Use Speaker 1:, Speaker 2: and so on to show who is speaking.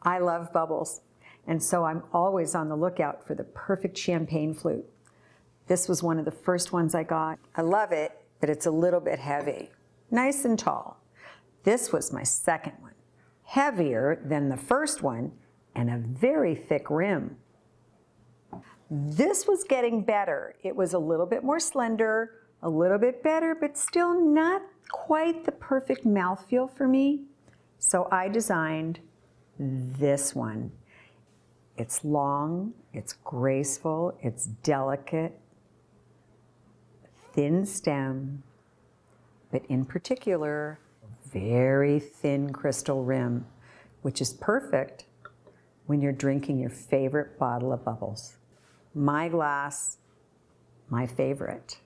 Speaker 1: I love bubbles, and so I'm always on the lookout for the perfect champagne flute. This was one of the first ones I got. I love it, but it's a little bit heavy. Nice and tall. This was my second one. Heavier than the first one and a very thick rim. This was getting better. It was a little bit more slender, a little bit better, but still not quite the perfect mouthfeel for me. So I designed this one. It's long, it's graceful, it's delicate, thin stem, but in particular, very thin crystal rim, which is perfect when you're drinking your favorite bottle of bubbles. My glass, my favorite.